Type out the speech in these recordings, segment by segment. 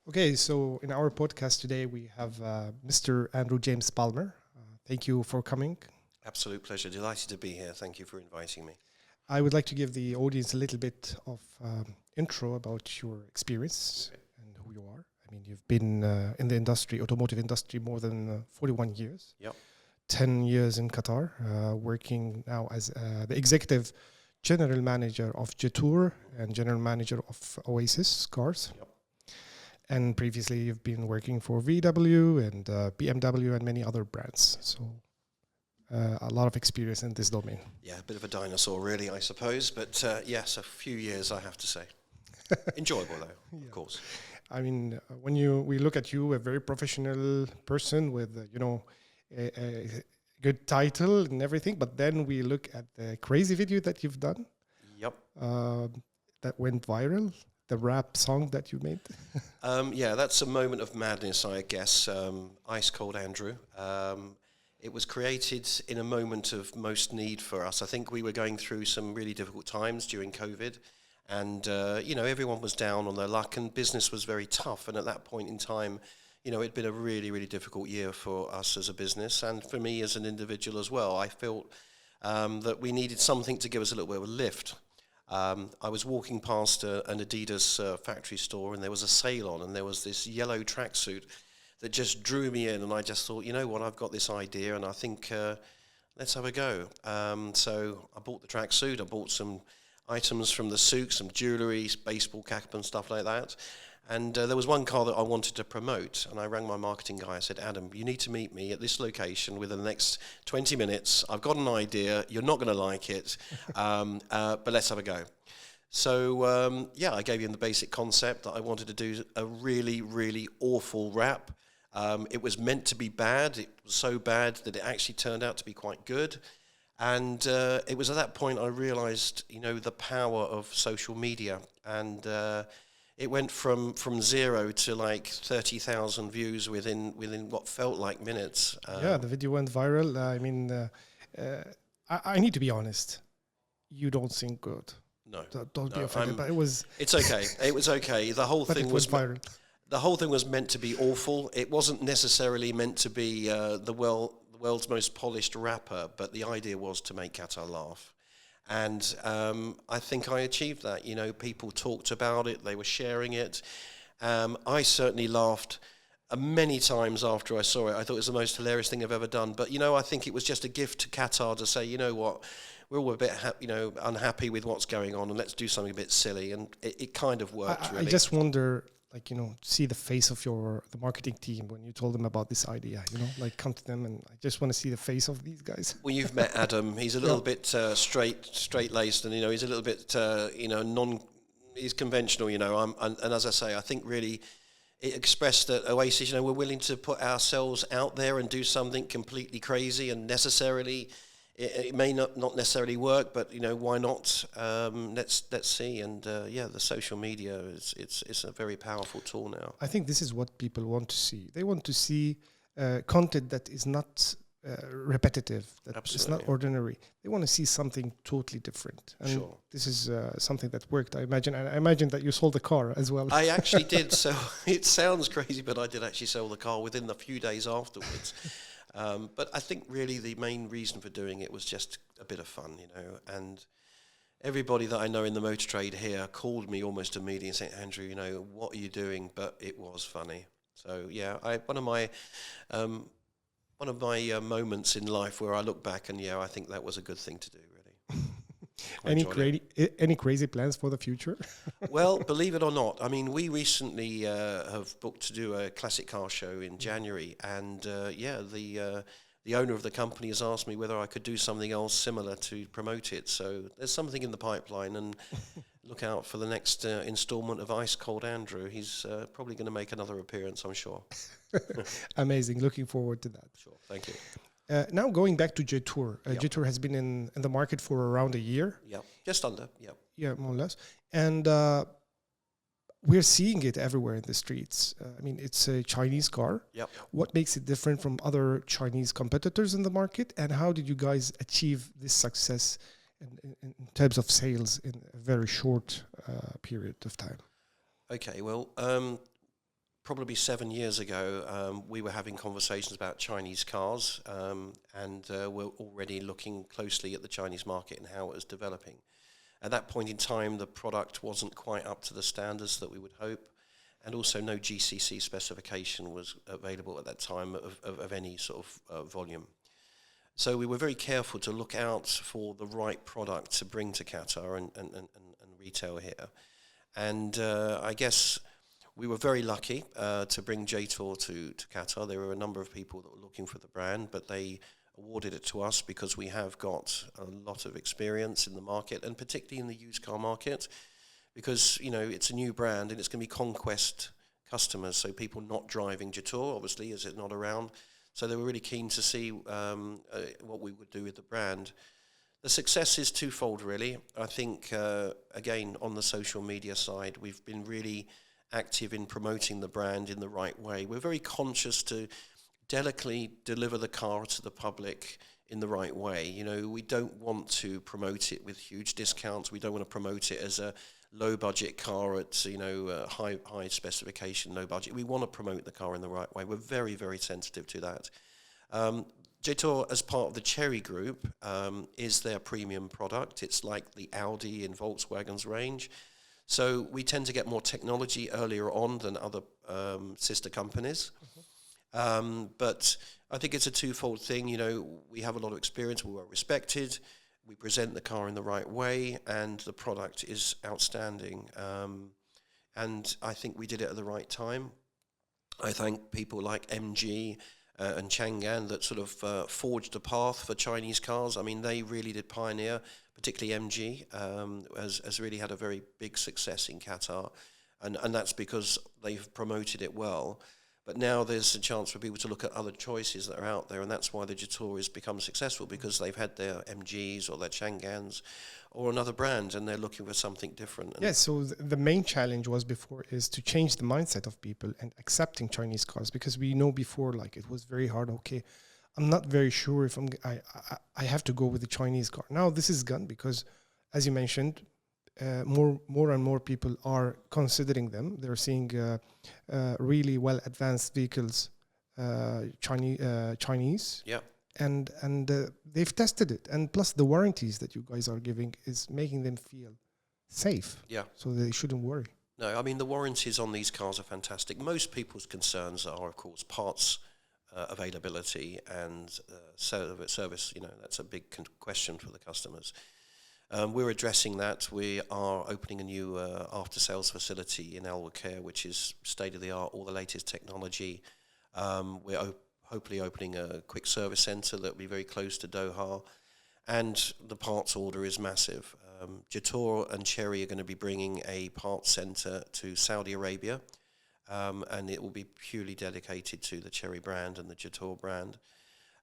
Okay, so in our podcast today, we have Mr. Andrew James Palmer. Thank you for coming. Absolute pleasure. Delighted to be here. Thank you for inviting me. I would like to give the audience a little bit of intro about your experience and who you are. I mean, you've been in the industry, automotive industry, more than 41 years. Yep. 10 years in Qatar, working now as the executive general manager of Jetour and general manager of Oasis cars. Yep. And previously, you've been working for VW and BMW and many other brands. So a lot of experience in this domain. Yeah, a bit of a dinosaur, really, I suppose. But yes, a few years, I have to say. Enjoyable, though, of course. I mean, when we look at you, a very professional person with, a good title and everything. But then we look at the crazy video that you've done. Yep. That went viral. The rap song that you made? Yeah, that's a moment of madness, I guess. Ice Cold Andrew. It was created in a moment of most need for us. I think we were going through some really difficult times during COVID. And, everyone was down on their luck and business was very tough. And at that point in time, it'd been a really, really difficult year for us as a business and for me as an individual as well. I felt that we needed something to give us a little bit of a lift. I was walking past an Adidas factory store and there was a sale on and there was this yellow tracksuit that just drew me in and I just thought, you know what, I've got this idea and I think let's have a go. So I bought the tracksuit, I bought some items from the souk, some jewellery, baseball cap and stuff like that. And there was one car that I wanted to promote, and I rang my marketing guy. I said, Adam, you need to meet me at this location within the next 20 minutes. I've got an idea. You're not going to like it, but let's have a go. So, I gave him the basic concept that I wanted to do a really, really awful rap. It was meant to be bad. It was so bad that it actually turned out to be quite good. And it was at that point I realised, the power of social media. And it went from 0 to like 30,000 views within what felt like minutes. The video went viral. I need to be honest. You don't sing good. No, don't be offended. But it was. It's okay. It was okay. The whole thing was viral. The whole thing was meant to be awful. It wasn't necessarily meant to be the world's most polished rapper, but the idea was to make Qatar laugh. And I think I achieved that. People talked about it. They were sharing it. I certainly laughed many times after I saw it. I thought it was the most hilarious thing I've ever done. But, I think it was just a gift to Qatar to say, you know what, we're all a bit unhappy with what's going on and let's do something a bit silly. And it kind of worked, really. I just wonder, see the face of the marketing team when you told them about this idea, come to them and I just want to see the face of these guys. Well, you've met Adam. He's a little bit straight-laced and, he's a little bit, he's conventional, and as I say, I think really it expressed that Oasis, we're willing to put ourselves out there and do something completely crazy and necessarily it may not necessarily work, but why not? Let's see. And the social media it's a very powerful tool now. I think this is what people want to see. They want to see content that is not repetitive, that is not ordinary. They want to see something totally different. And sure. This is something that worked. I imagine that you sold the car as well. I actually did. So it sounds crazy, but I did actually sell the car within a few days afterwards. But I think really the main reason for doing it was just a bit of fun, and everybody that I know in the motor trade here called me almost immediately and said, Andrew, what are you doing? But it was funny. So yeah, one of my moments in life where I look back and I think that was a good thing to do, really. Any crazy plans for the future? Well, believe it or not, we recently have booked to do a classic car show in January, and the owner of the company has asked me whether I could do something else similar to promote it. So there's something in the pipeline, and look out for the next instalment of Ice Cold Andrew. He's probably going to make another appearance, I'm sure. Amazing. Looking forward to that. Sure. Thank you. Now going back to Jetour. Jetour has been in the market for around a year. Yeah, just under. Yeah. Yeah, more or less. And we're seeing it everywhere in the streets. It's a Chinese car. Yep. What makes it different from other Chinese competitors in the market? And how did you guys achieve this success in terms of sales in a very short period of time? Okay, well, probably 7 years ago, we were having conversations about Chinese cars, and we're already looking closely at the Chinese market and how it was developing. At that point in time, the product wasn't quite up to the standards that we would hope, and also no GCC specification was available at that time of any sort of volume. So we were very careful to look out for the right product to bring to Qatar and retail here. And I guess we were very lucky to bring Jetour to Qatar. There were a number of people that were looking for the brand, but they awarded it to us because we have got a lot of experience in the market, and particularly in the used car market, because, you know, it's a new brand and it's going to be conquest customers, so people not driving Jetour, obviously, as it's not around. So they were really keen to see what we would do with the brand. The success is twofold, really. I think, again, on the social media side, we've been really active in promoting the brand in the right way. We're very conscious to delicately deliver the car to the public in the right way. You know, we don't want to promote it with huge discounts. We don't want to promote it as a low-budget car at, you know, high specification, low budget. We want to promote the car in the right way. We're very, very sensitive to that. Jetour, as part of the Chery Group, is their premium product. It's like the Audi in Volkswagen's range. So we tend to get more technology earlier on than other sister companies. But I think it's a twofold thing. You know, we have a lot of experience, we're well respected, we present the car in the right way, and the product is outstanding. And I think we did it at the right time. I thank people like MG and Chang'an that sort of forged a path for Chinese cars. I mean, they really did pioneer, particularly MG, has really had a very big success in Qatar. And that's because they've promoted it well. But now there's a chance for people to look at other choices that are out there, and that's why the Jetour has become successful, because they've had their MGs or their Chang'ans or another brand, and they're looking for something different. And so the main challenge was before is to change the mindset of people and accepting Chinese cars, because we know before, like, it was very hard. Okay, I'm not very sure if I have to go with the Chinese car. Now this is gone, because, as you mentioned, more and more people are considering them. They're seeing really well advanced vehicles, Chinese. Yeah. And they've tested it, and plus the warranties that you guys are giving is making them feel safe. Yeah. So they shouldn't worry. No, I mean, the warranties on these cars are fantastic. Most people's concerns are, of course, parts availability and service. You know, that's a big question for the customers. We're addressing that. We are opening a new after-sales facility in Al Wakir, which is state-of-the-art, all the latest technology. We're hopefully opening a quick service centre that will be very close to Doha. And the parts order is massive. Jetour and Chery are going to be bringing a parts centre to Saudi Arabia, and it will be purely dedicated to the Chery brand and the Jetour brand.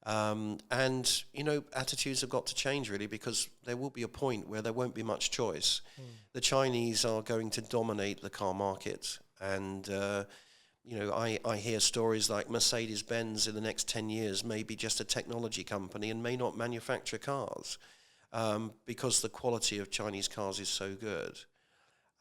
And, you know, attitudes have got to change, really, because there will be a point where there won't be much choice. The Chinese are going to dominate the car market. And, you know, I hear stories like Mercedes-Benz in the next 10 years may be just a technology company and may not manufacture cars because the quality of Chinese cars is so good.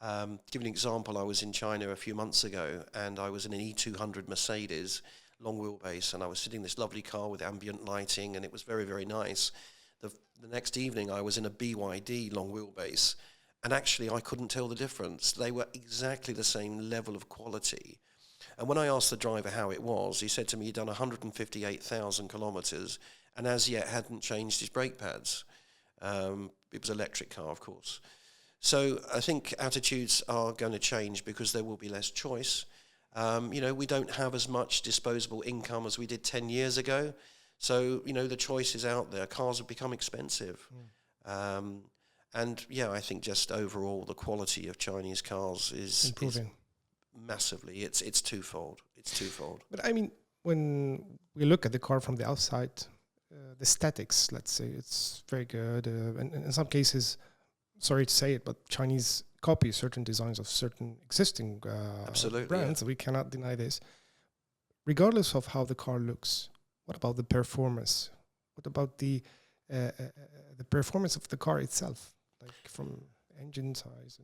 To give an example, I was in China a few months ago, and I was in an E200 Mercedes long wheelbase, and I was sitting in this lovely car with ambient lighting, and it was very, very nice. The next evening I was in a BYD long wheelbase, and actually I couldn't tell the difference. They were exactly the same level of quality. And when I asked the driver how it was, he said to me he'd done 158,000 kilometres and as yet hadn't changed his brake pads. It was an electric car, of course. So I think attitudes are going to change because there will be less choice. You know, we don't have as much disposable income as we did 10 years ago. So, you know, the choice is out there. Cars have become expensive. And, yeah, I think just overall the quality of Chinese cars is improving massively. It's twofold. It's twofold. But, I mean, when we look at the car from the outside, the statics, let's say, it's very good. And in some cases, sorry to say it, but Chinese copy certain designs of certain existing brands. Yeah. We cannot deny this. Regardless of how the car looks, what about the performance? What about the performance of the car itself, like from engine size?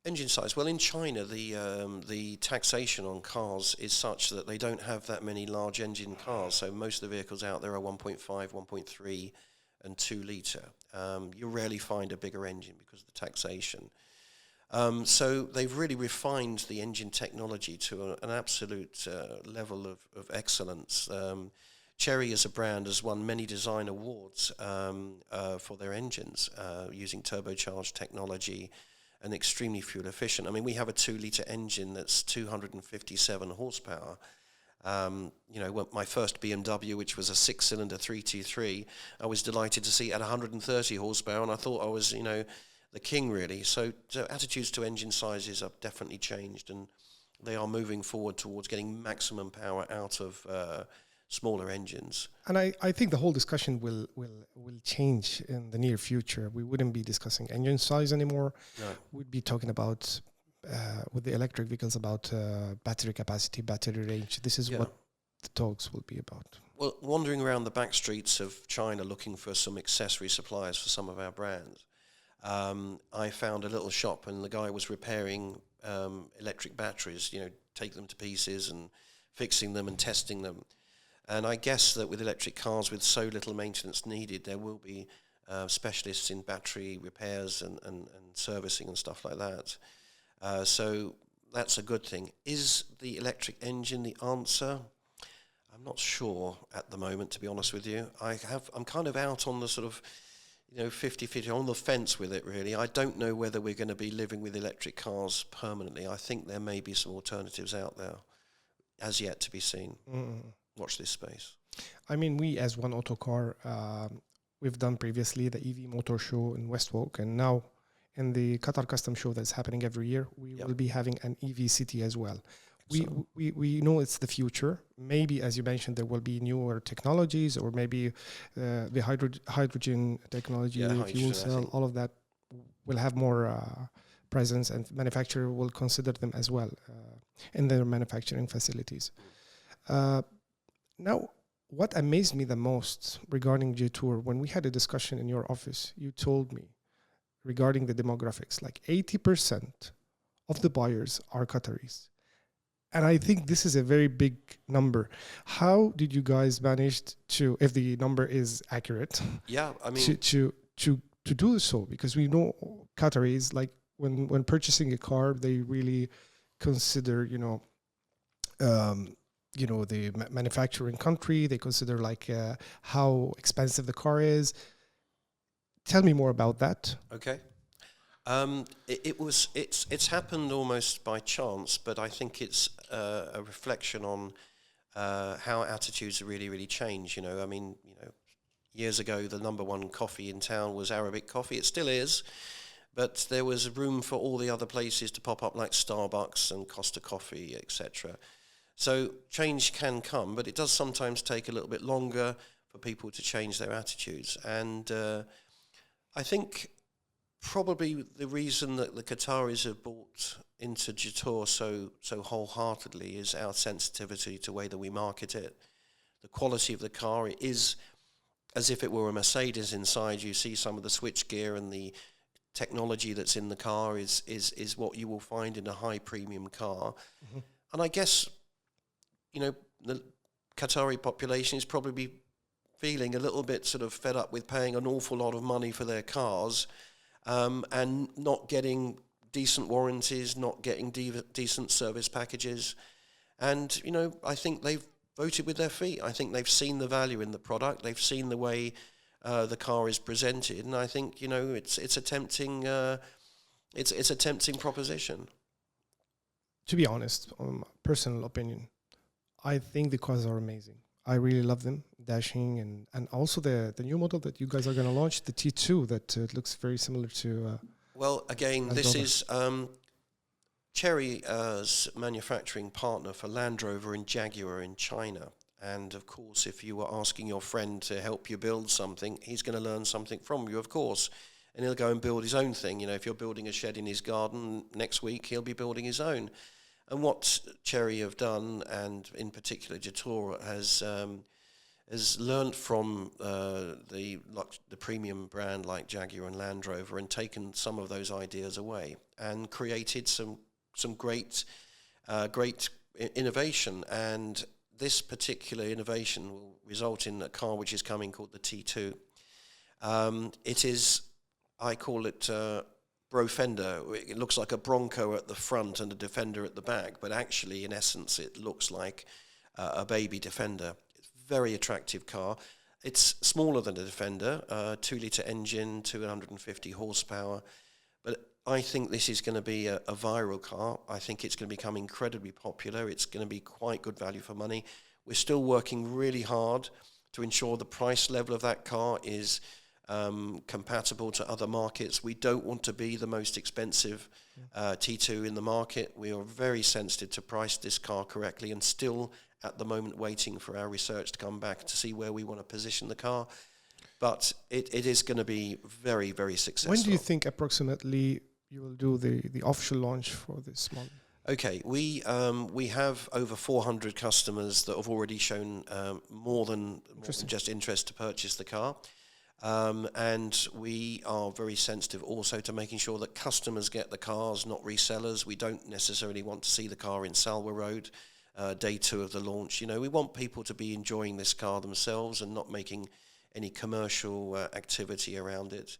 Engine size. Well, in China, the taxation on cars is such that they don't have that many large engine cars. So most of the vehicles out there are 1.5, 1.3, and 2 litre. You rarely find a bigger engine because of the taxation. So they've really refined the engine technology to an absolute level of excellence. Chery as a brand has won many design awards for their engines using turbocharged technology and extremely fuel efficient. I mean, we have a 2 litre engine that's 257 horsepower. My first BMW, which was a 6-cylinder 323, I was delighted to see at 130 horsepower, and I thought I was, the king, really. So attitudes to engine sizes have definitely changed, and they are moving forward towards getting maximum power out of smaller engines. And I think the whole discussion will change in the near future. We wouldn't be discussing engine size anymore. No. We'd be talking about, with the electric vehicles, about battery capacity, battery range. This is what the talks will be about. Well, wandering around the back streets of China looking for some accessory suppliers for some of our brands, I found a little shop, and the guy was repairing electric batteries, take them to pieces and fixing them and testing them. And I guess that with electric cars, with so little maintenance needed, there will be specialists in battery repairs and servicing and stuff like that. So that's a good thing. Is the electric engine the answer? I'm not sure at the moment, to be honest with you. I'm kind of out on the sort of 50-50, on the fence with it, really. I don't know whether we're going to be living with electric cars permanently. I think there may be some alternatives out there, as yet to be seen. Watch this space. I mean, we as One Autocar, we've done previously the EV Motor Show in Westwalk, and now in the Qatar Custom Show that's happening every year, we will be having an EV city as well. We know it's the future. Maybe, as you mentioned, there will be newer technologies, or maybe the hydrogen technology, fuel cell, all of that will have more presence, and manufacturer will consider them as well in their manufacturing facilities. Now, what amazed me the most regarding Jetour, when we had a discussion in your office, you told me regarding the demographics, like 80% of the buyers are Qataris. And I think this is a very big number. How did you guys manage to, if the number is accurate, to do so? Because we know Qataris, like when purchasing a car, they really consider, the manufacturing country. They consider how expensive the car is. Tell me more about that. Okay. It's happened almost by chance, but I think it's a reflection on how attitudes really, really change. Years ago, the number one coffee in town was Arabic coffee. It still is, but there was room for all the other places to pop up, like Starbucks and Costa Coffee, etc. So change can come, but it does sometimes take a little bit longer for people to change their attitudes. And I think probably the reason that the Qataris have bought into Jetour so wholeheartedly is our sensitivity to the way that we market it. The quality of the car is as if it were a Mercedes inside. You see some of the switchgear and the technology that's in the car is what you will find in a high premium car. Mm-hmm. And I guess, the Qatari population is probably feeling a little bit sort of fed up with paying an awful lot of money for their cars and not getting decent warranties, not getting decent service packages. And, I think they've voted with their feet. I think they've seen the value in the product. They've seen the way the car is presented. And I think, it's a tempting proposition. To be honest, personal opinion, I think the cars are amazing. I really love them, dashing, and also the new model that you guys are going to launch, the T2, that looks very similar to... well, again, this is Chery's manufacturing partner for Land Rover and Jaguar in China. And, of course, if you were asking your friend to help you build something, he's going to learn something from you, of course. And he'll go and build his own thing. If you're building a shed in his garden, next week he'll be building his own. And what Chery have done, and in particular Jetour, has has learnt from the premium brand like Jaguar and Land Rover and taken some of those ideas away and created some great innovation. And this particular innovation will result in a car which is coming called the T2. It is, I call it Brofender. It looks like a Bronco at the front and a Defender at the back, but actually in essence it looks like a baby Defender. Very attractive car. It's smaller than a Defender, 2-litre engine, 250 horsepower. But I think this is going to be a viral car. I think it's going to become incredibly popular. It's going to be quite good value for money. We're still working really hard to ensure the price level of that car is compatible to other markets. We don't want to be the most expensive T2 in the market. We are very sensitive to price this car correctly and still at the moment waiting for our research to come back to see where we want to position the car. But it is going to be very, very successful. When do you think approximately you will do the official launch for this model? Okay, we have over 400 customers that have already shown more than just interest to purchase the car. And we are very sensitive also to making sure that customers get the cars, not resellers. We don't necessarily want to see the car in Salwa Road, day 2 of the launch. You know, we want people to be enjoying this car themselves and not making any commercial activity around it.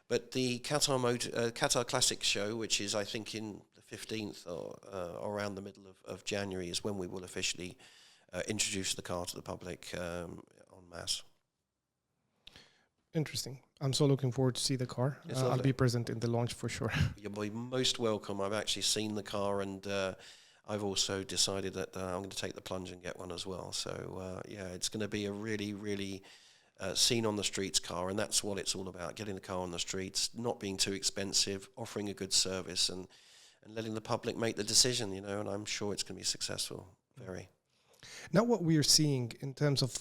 But the Qatar Classic Show, which is, I think, in the 15th or around the middle of January, is when we will officially introduce the car to the public en masse. Interesting. I'm so looking forward to see the car. I'll be present in the launch for sure. You'll be most welcome. I've actually seen the car, and I've also decided that I'm going to take the plunge and get one as well. So, yeah, it's going to be a really, really seen on the streets car, and that's what it's all about, getting the car on the streets, not being too expensive, offering a good service, and letting the public make the decision, you know, and I'm sure it's going to be successful, very. Now what we are seeing in terms of,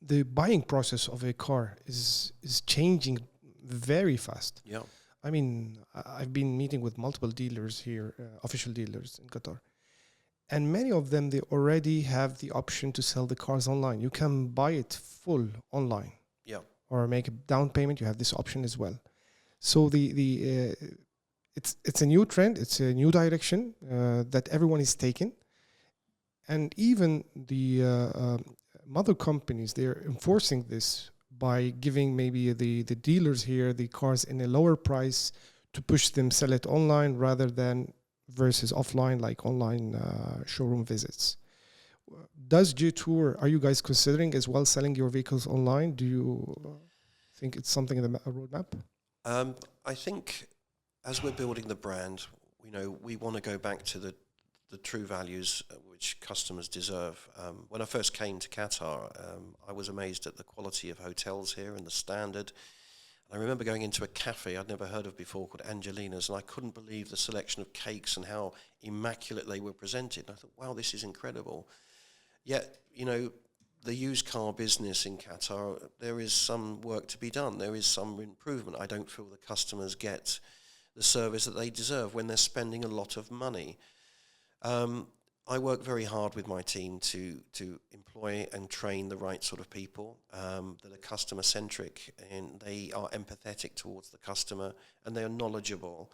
the buying process of a car is changing very fast. Yeah. I mean, I've been meeting with multiple dealers here, official dealers in Qatar. And many of them, they already have the option to sell the cars online. You can buy it full online. Yeah. Or make a down payment. You have this option as well. So it's a new trend. It's a new direction that everyone is taking. And even the mother companies, they're enforcing this by giving maybe the dealers here the cars in a lower price to push them sell it online rather than versus offline, like online showroom visits. Does Jetour, are you guys considering as well selling your vehicles online? Do you think it's something in the roadmap? I think as we're building the brand, you know, we want to go back to the true values which customers deserve. When I first came to Qatar, I was amazed at the quality of hotels here and the standard. I remember going into a cafe I'd never heard of before called Angelina's, and I couldn't believe the selection of cakes and how immaculate they were presented. And I thought, wow, this is incredible. Yet, you know, the used car business in Qatar, there is some work to be done. There is some improvement. I don't feel the customers get the service that they deserve when they're spending a lot of money. I work very hard with my team to employ and train the right sort of people that are customer-centric, and they are empathetic towards the customer, and they are knowledgeable.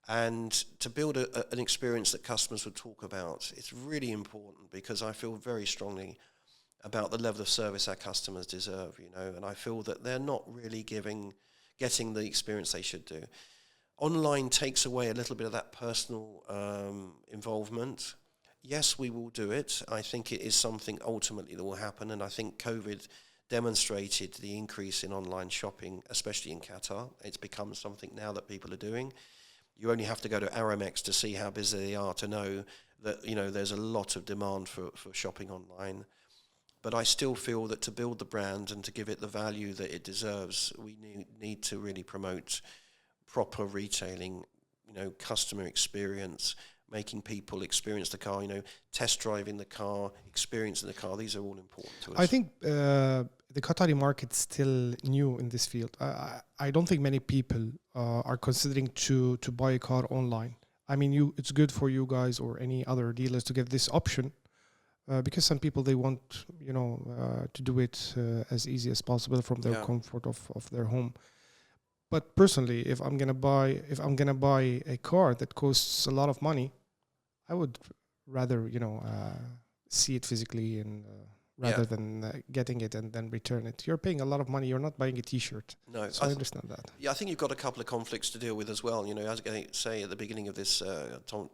And to build an experience that customers would talk about, it's really important because I feel very strongly about the level of service our customers deserve, you know, and I feel that they're not really getting the experience they should do. Online takes away a little bit of that personal involvement. Yes, we will do it. I think it is something ultimately that will happen, and I think COVID demonstrated the increase in online shopping, especially in Qatar. It's become something now that people are doing. You only have to go to Aramex to see how busy they are to know that, you know, there's a lot of demand for shopping online. But I still feel that to build the brand and to give it the value that it deserves, we need to really promote proper retailing, you know, customer experience, making people experience the car, you know, test driving the car, experiencing the car. These are all important to us. I think the Qatari market's still new in this field. I don't think many people are considering to buy a car online. I mean, it's good for you guys or any other dealers to get this option, because some people they want to do it as easy as possible from their comfort of their home. But personally, if I'm gonna buy a car that costs a lot of money, I would rather see it physically and rather than getting it and then return it. You're paying a lot of money. You're not buying a T-shirt. No, so I understand that. Yeah, I think you've got a couple of conflicts to deal with as well. As I was going to say at the beginning of this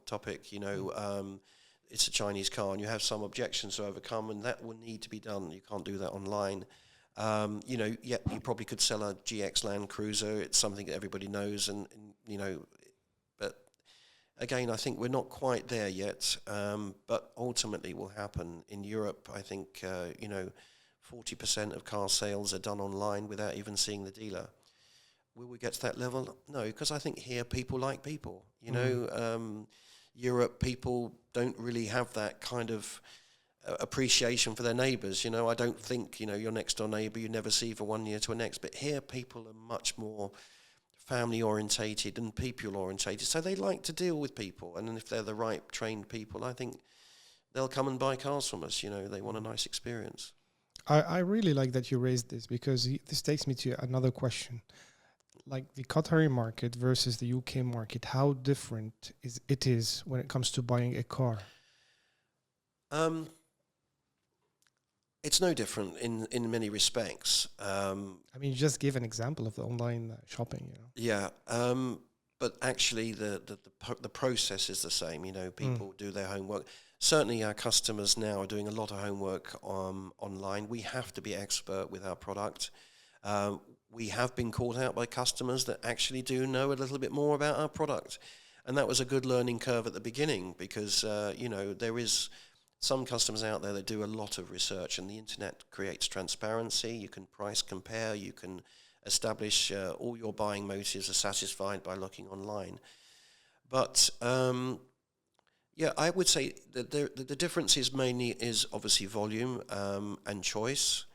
topic, it's a Chinese car, and you have some objections to overcome, and that will need to be done. You can't do that online. You probably could sell a GX Land Cruiser. It's something that everybody knows, and but again, I think we're not quite there yet. But ultimately, will happen in Europe. I think 40% of car sales are done online without even seeing the dealer. Will we get to that level? No, because I think here people like people. Europe people don't really have that kind of appreciation for their neighbours. I don't think your next door neighbour you never see for 1 year to the next. But here people are much more family orientated and people orientated, so they like to deal with people. And if they're the right trained people, I think they'll come and buy cars from us. They want a nice experience. I really like that you raised this, because this takes me to another question. Like the Qatari market versus the UK market, how different it is when it comes to buying a car? It's no different in many respects. You just gave an example of the online shopping. Yeah, but actually the process is the same. People do their homework. Certainly our customers now are doing a lot of homework online. We have to be expert with our product. We have been caught out by customers that actually do know a little bit more about our product. And that was a good learning curve at the beginning, because, there is some customers out there that do a lot of research, and the internet creates transparency. You can price compare, you can establish all your buying motives are satisfied by looking online. But, I would say that the difference is mainly obviously volume and choice.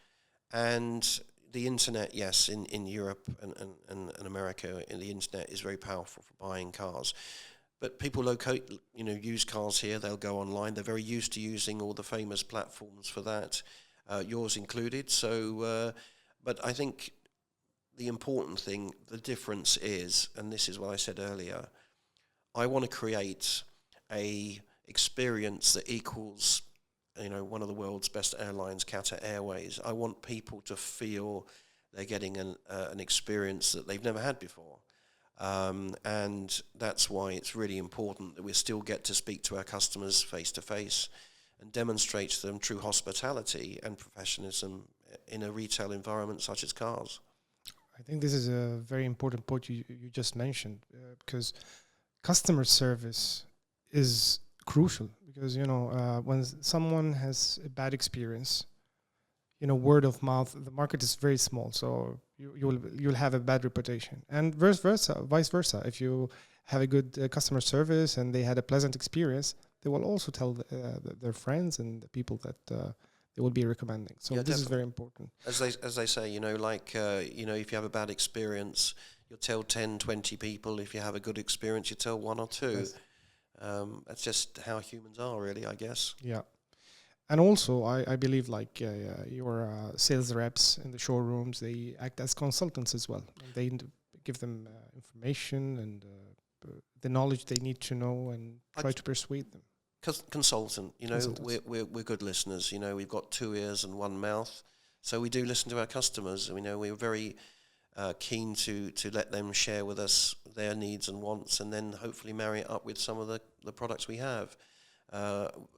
And the internet, yes, in Europe and America, the internet is very powerful for buying cars. But people locate, use cars here. They'll go online. They're very used to using all the famous platforms for that, yours included. So, but I think the important thing, the difference is, and this is what I said earlier, I want to create a experience that equals one of the world's best airlines, Qatar Airways. I want people to feel they're getting an experience that they've never had before. And that's why it's really important that we still get to speak to our customers face to face and demonstrate to them true hospitality and professionalism in a retail environment such as cars. I think this is a very important point you just mentioned, because customer service is crucial, because when someone has a bad experience, word of mouth, the market is very small, so you'll have a bad reputation, and vice versa. If you have a good customer service and they had a pleasant experience, they will also tell their friends and the people that they will be recommending. So this is very important. As they say, if you have a bad experience, you'll tell 10, 20 people. If you have a good experience, you tell one or two. Yes. That's just how humans are, really, I guess. Yeah. And also, I believe your sales reps in the showrooms, they act as consultants as well. They give them information and the knowledge they need to know, and try to persuade them. Consultant, we're good listeners. We've got 2 ears and 1 mouth, so we do listen to our customers. We're very keen to let them share with us their needs and wants, and then hopefully marry it up with some of the products we have.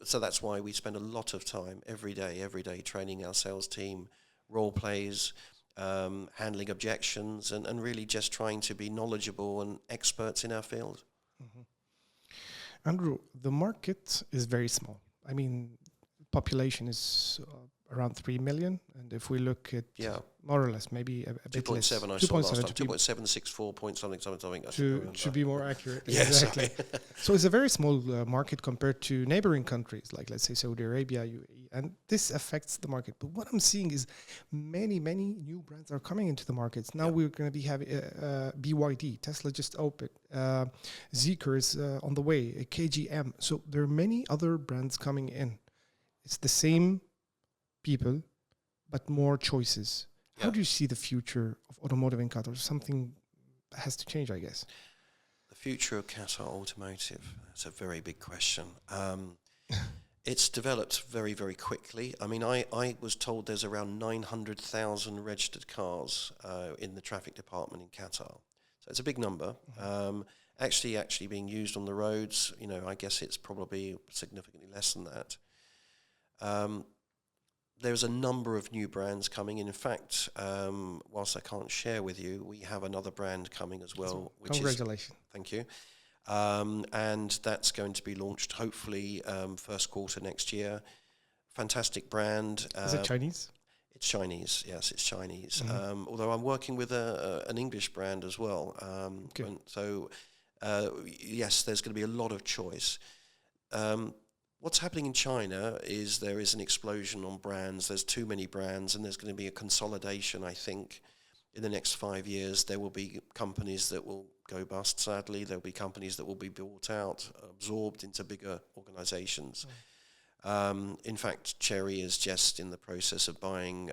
So that's why we spend a lot of time every day training our sales team, role plays, handling objections, and really just trying to be knowledgeable and experts in our field. Mm-hmm. Andrew, the market is very small. Population is around 3 million, and if we look at more or less, maybe a bit less. 2.7 I saw last time. 2.764 point something. To be more accurate. Yeah, exactly. So it's a very small market compared to neighboring countries, like let's say Saudi Arabia, UAE, and this affects the market. But what I'm seeing is many new brands are coming into the markets. Now we're going to be having BYD, Tesla just opened, Zeekr is on the way, KGM. So there are many other brands coming in. it's the same people, but more choices. How do you see the future of automotive in Qatar? Something has to change, I guess. The future of Qatar automotive, that's a very big question. It's developed very, very quickly. I mean, I was told there's around 900,000 registered cars in the traffic department in Qatar. So it's a big number. Actually being used on the roads, you know, I guess it's probably significantly less than that. There's a number of new brands coming in. In fact, whilst I can't share with you, we have another brand coming as well. Which Congratulations. Thank you. And that's going to be launched hopefully first quarter next year. Fantastic brand. Is it Chinese? It's Chinese, yes, it's Chinese. Although I'm working with an English brand as well. So, yes, there's going to be a lot of choice. What's happening in China is there is an explosion on brands. There's too many brands, and there's going to be a consolidation, I think. In the next 5 years, there will be companies that will go bust, sadly. There will be companies that will be bought out, absorbed into bigger organizations. In fact, Chery is just in the process of buying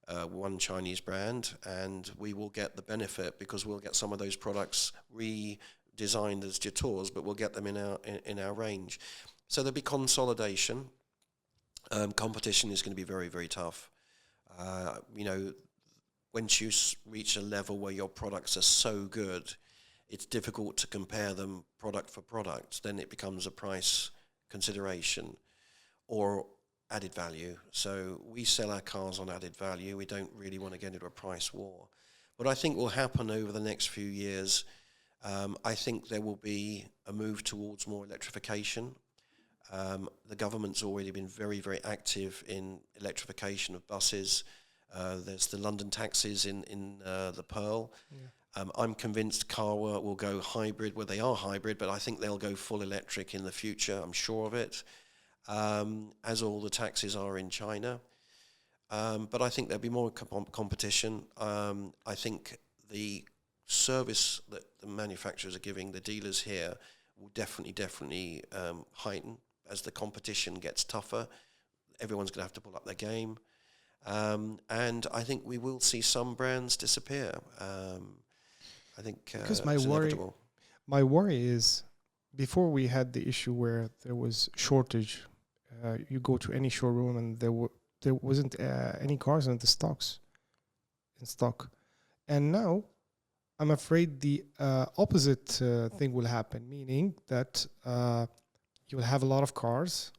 one Chinese brand, and we will get the benefit because we'll get some of those products redesigned as Jetours, but we'll get them in our range. So there'll be consolidation. Competition is going to be very, very tough. You know, once you reach a level where your products are so good, it's difficult to compare them product for product. Then it becomes a price consideration or added value. So we sell our cars on added value. We don't really want to get into a price war. What I think will happen over the next few years, I think there will be a move towards more electrification. The government's already been very, very active in electrification of buses. There's the London taxis in the Pearl. I'm convinced Carwa will go hybrid. Well, they are hybrid, but I think they'll go full electric in the future. I'm sure of it, as all the taxis are in China. But I think there'll be more competition. I think the service that the manufacturers are giving the dealers here will definitely heighten as the competition gets tougher. Everyone's going to have to pull up their game. And I think we will see some brands disappear. I think because inevitable. My worry is, before we had the issue where there was shortage, you go to any showroom and there wasn't any cars in stock, and now I'm afraid the opposite thing will happen, meaning that you will have a lot of cars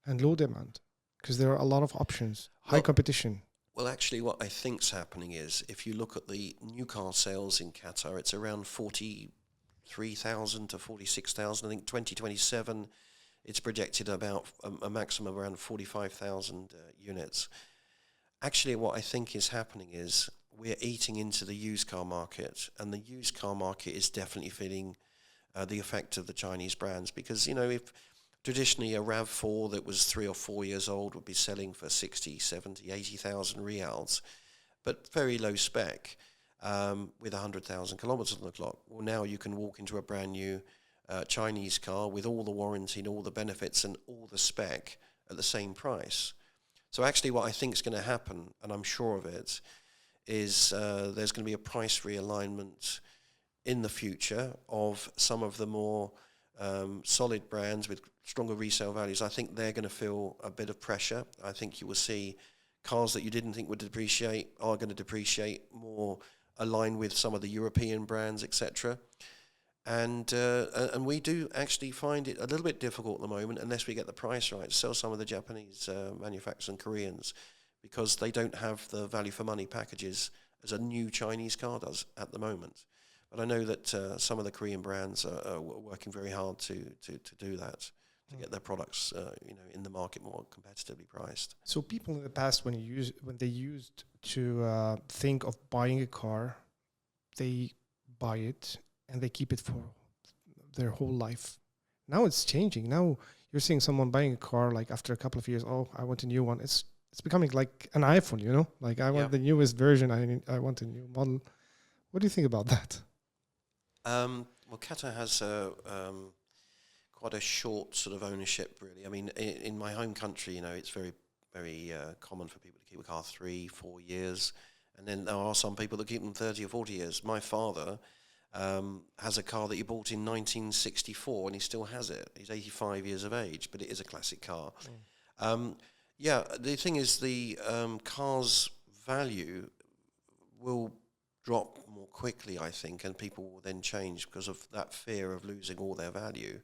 and low demand because there are a lot of options, high competition. Well, actually, what I think's happening is, if you look at the new car sales in Qatar, it's around 43,000 to 46,000. I think 2027, it's projected about a maximum of around 45,000 units. Actually, what I think is happening is we're eating into the used car market, and the used car market is definitely feeling the effect of the Chinese brands. Because, you know, if traditionally a RAV4 that was 3 or 4 years old would be selling for 60, 70, 80,000 riyals, but very low spec, with 100,000 kilometers on the clock. Well, now you can walk into a brand new Chinese car with all the warranty and all the benefits and all the spec at the same price. So actually what I think is going to happen, and I'm sure of it, is there's going to be a price realignment in the future of some of the more solid brands with stronger resale values. I think they're going to feel a bit of pressure. I think you will see cars that you didn't think would depreciate are going to depreciate more, aligned with some of the European brands, etc. And we do actually find it a little bit difficult at the moment, unless we get the price right, to sell some of the Japanese manufacturers and Koreans, because they don't have the value for money packages as a new Chinese car does at the moment. But I know that some of the Korean brands are working very hard to do that, to get their products in the market more competitively priced. So people in the past, when they used to think of buying a car, they buy it and they keep it for their whole life. Now it's changing. Now you're seeing someone buying a car, like after a couple of years, oh, I want a new one. It's becoming like an iPhone, you know? Like, I want the newest version. I want a new model. What do you think about that? Well, Qatar has quite a short sort of ownership, really. I mean, in my home country, it's very, very common for people to keep a car 3-4 years, and then there are some people that keep them 30 or 40 years. My father has a car that he bought in 1964, and he still has it. He's 85 years of age, but it is a classic car. The thing is, the car's value will drop more quickly, I think, and people will then change because of that fear of losing all their value.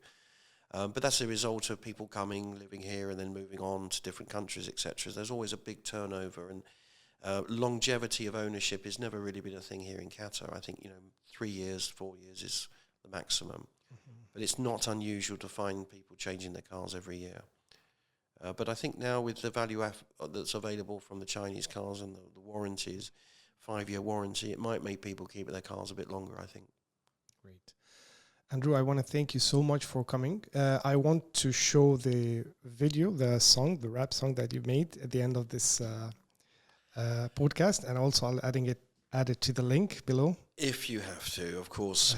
But that's a result of people coming, living here, and then moving on to different countries, etc. There's always a big turnover, and longevity of ownership has never really been a thing here in Qatar. I think 3 years, 4 years is the maximum. But it's not unusual to find people changing their cars every year. But I think now with the value that's available from the Chinese cars and the warranties, 5-year warranty, it might make people keep their cars a bit longer, I think. Great. Andrew, I want to thank you so much for coming. I want to show the video, the rap song that you made at the end of this podcast, and also I'll add it to the link below. If you have to, of course.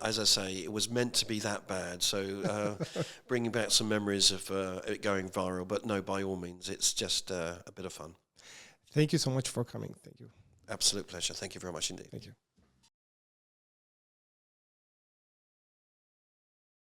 As I say, it was meant to be that bad, so bringing back some memories of it going viral, but no, by all means, it's just a bit of fun. Thank you so much for coming. Thank you. Absolute pleasure. Thank you very much indeed. Thank you.